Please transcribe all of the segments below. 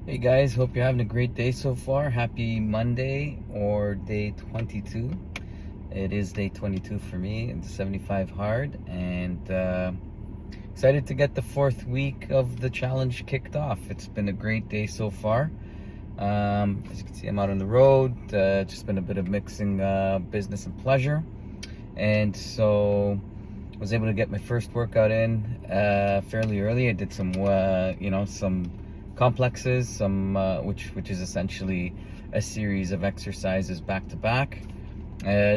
Hey guys, hope you're having a great day so far. Happy Monday or day 22. It is day 22 for me. It's 75 hard and excited to get the fourth week of the challenge kicked off. It's been a great day so far. As you can see, I'm out on the road. Just been a bit of mixing business and pleasure. And so I was able to get my first workout in fairly early. I did some, some complexes, which is essentially a series of exercises back to back.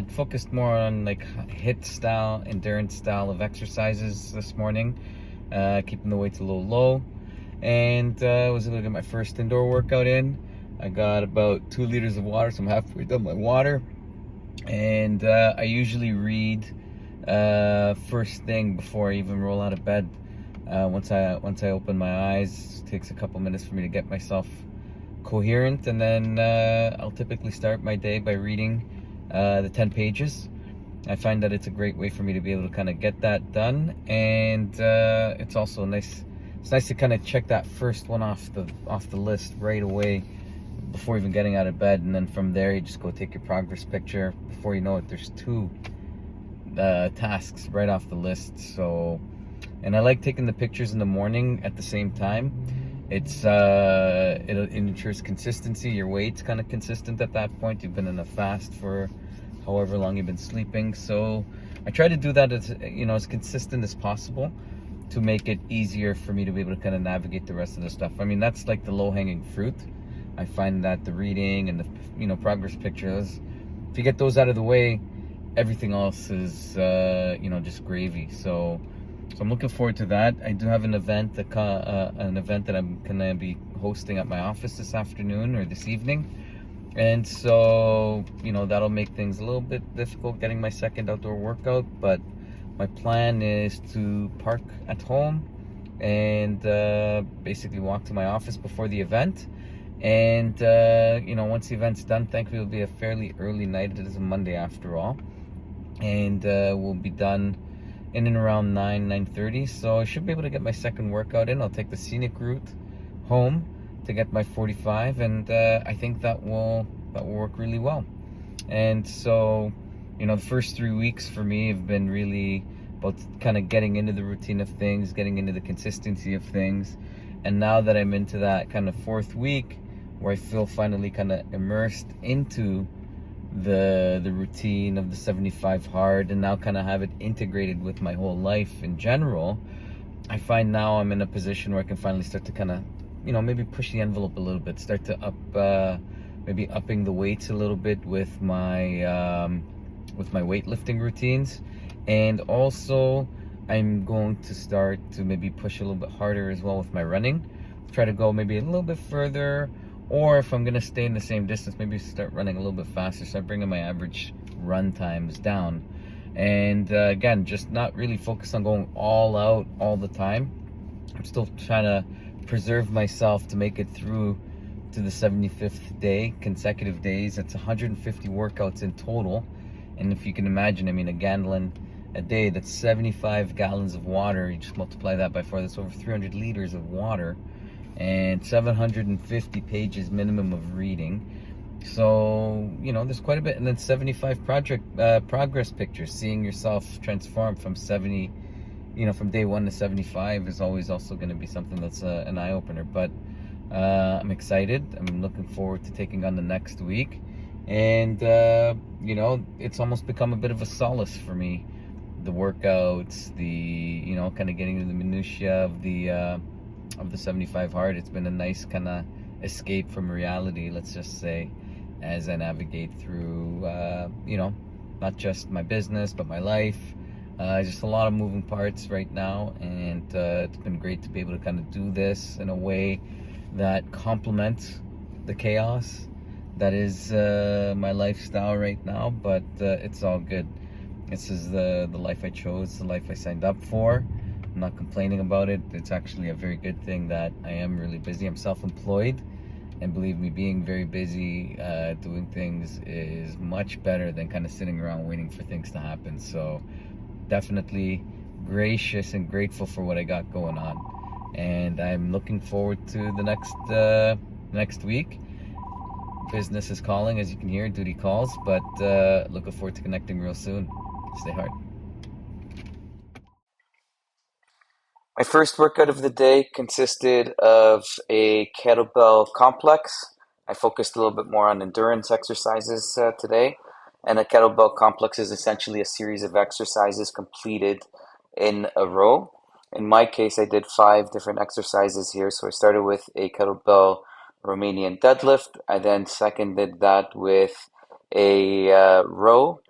Focused more on like HIIT style, endurance style of exercises this morning, keeping the weights a little low, and I was able to get my first indoor workout in. I got about 2 liters of water, so I'm halfway done my water, and I usually read first thing before I even roll out of bed. Once I open my eyes, it takes a couple minutes for me to get myself coherent, and then I'll typically start my day by reading the 10 pages. I find that it's a great way for me to be able to kind of get that done, and it's also nice. It's nice to kind of check that first one off the list right away before even getting out of bed, and then from there you just go take your progress picture. Before you know it, there's 2 tasks right off the list. So, and I like taking the pictures in the morning at the same time. It ensures consistency. Your weight's kind of consistent at that point. You've been in a fast for however long you've been sleeping. So I try to do that as consistent as possible to make it easier for me to be able to kind of navigate the rest of the stuff. I mean, that's like the low-hanging fruit. I find that the reading and the progress pictures, if you get those out of the way, everything else is just gravy. So I'm looking forward to that. I do have an event that I'm gonna be hosting at my office this afternoon or this evening, and so that'll make things a little bit difficult getting my second outdoor workout. But my plan is to park at home and basically walk to my office before the event. And once the event's done, thankfully it'll be a fairly early night. It is a Monday after all, and we'll be done in and around 9:30. So I should be able to get my second workout in. I'll take the scenic route home to get my 45, and I think that will work really well. And so the first 3 weeks for me have been really about kind of getting into the routine of things, getting into the consistency of things. And now that I'm into that kind of fourth week where I feel finally kind of immersed into the routine of the 75 hard, and now kind of have it integrated with my whole life in general, I find now I'm in a position where I can finally start to kind of maybe push the envelope a little bit, start to maybe upping the weights a little bit with my weightlifting routines. And also I'm going to start to maybe push a little bit harder as well with my running, try to go maybe a little bit further, or if I'm going to stay in the same distance, maybe start running a little bit faster, start bringing my average run times down. And again, just not really focus on going all out all the time. I'm still trying to preserve myself to make it through to the 75th day, consecutive days. That's 150 workouts in total. And if you can imagine, I mean, a gallon a day, that's 75 gallons of water. You just multiply that by 4, that's over 300 liters of water, and 750 pages minimum of reading. So there's quite a bit. And then 75 progress pictures, seeing yourself transform from 70, from day 1 to 75 is always also going to be something that's an eye-opener. But I'm excited. I'm looking forward to taking on the next week. And it's almost become a bit of a solace for me, the workouts, the kind of getting into the minutiae of the 75 hard. It's been a nice kind of escape from reality, let's just say, as I navigate through not just my business but my life. Just a lot of moving parts right now, and it's been great to be able to kind of do this in a way that complements the chaos that is my lifestyle right now. But it's all good. This is the life I chose, the life I signed up for. I'm not complaining about it. It's actually a very good thing that I am really busy. I'm self-employed, and believe me, being very busy doing things is much better than kind of sitting around waiting for things to happen. So definitely gracious and grateful for what I got going on, and I'm looking forward to the next next week. Business is calling, as you can hear, duty calls, but looking forward to connecting real soon. Stay hard. My first workout of the day consisted of a kettlebell complex. I focused a little bit more on endurance exercises today. And a kettlebell complex is essentially a series of exercises completed in a row. In my case, I did 5 different exercises here. So I started with a kettlebell Romanian deadlift. I then seconded that with a row.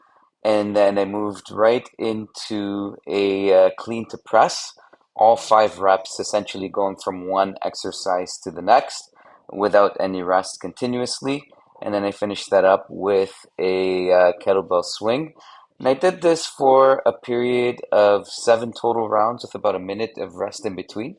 And then I moved right into a clean to press, all 5 reps, essentially going from one exercise to the next without any rest continuously. And then I finished that up with a kettlebell swing. And I did this for a period of 7 total rounds with about a minute of rest in between.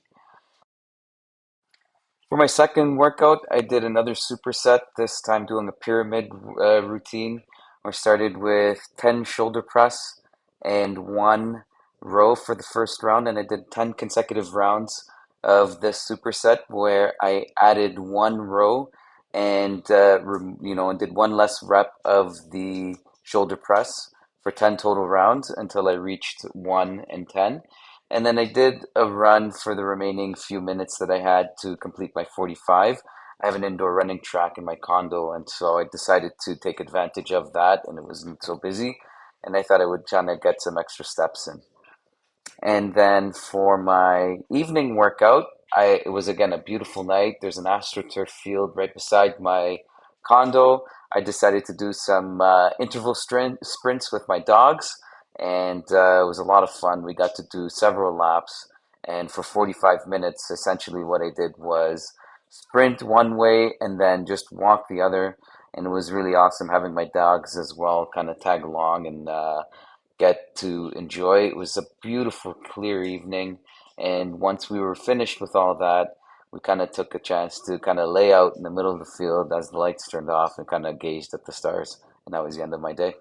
For my second workout, I did another superset, this time doing a pyramid routine. I started with 10 shoulder press and 1 row for the first round, and I did 10 consecutive rounds of this superset where I added 1 row and and did 1 less rep of the shoulder press for 10 total rounds until I reached 1 and 10. And then I did a run for the remaining few minutes that I had to complete my 45. I have an indoor running track in my condo, and so I decided to take advantage of that, and it wasn't so busy. And I thought I would try to get some extra steps in. And then for my evening workout, it was again a beautiful night. There's an astroturf field right beside my condo. I decided to do some interval sprints with my dogs, and it was a lot of fun. We got to do several laps, and for 45 minutes, essentially what I did was sprint one way and then just walk the other. And it was really awesome having my dogs as well kind of tag along and get to enjoy. It was a beautiful, clear evening. And once we were finished with all that, we kind of took a chance to kind of lay out in the middle of the field as the lights turned off and kind of gazed at the stars. And that was the end of my day.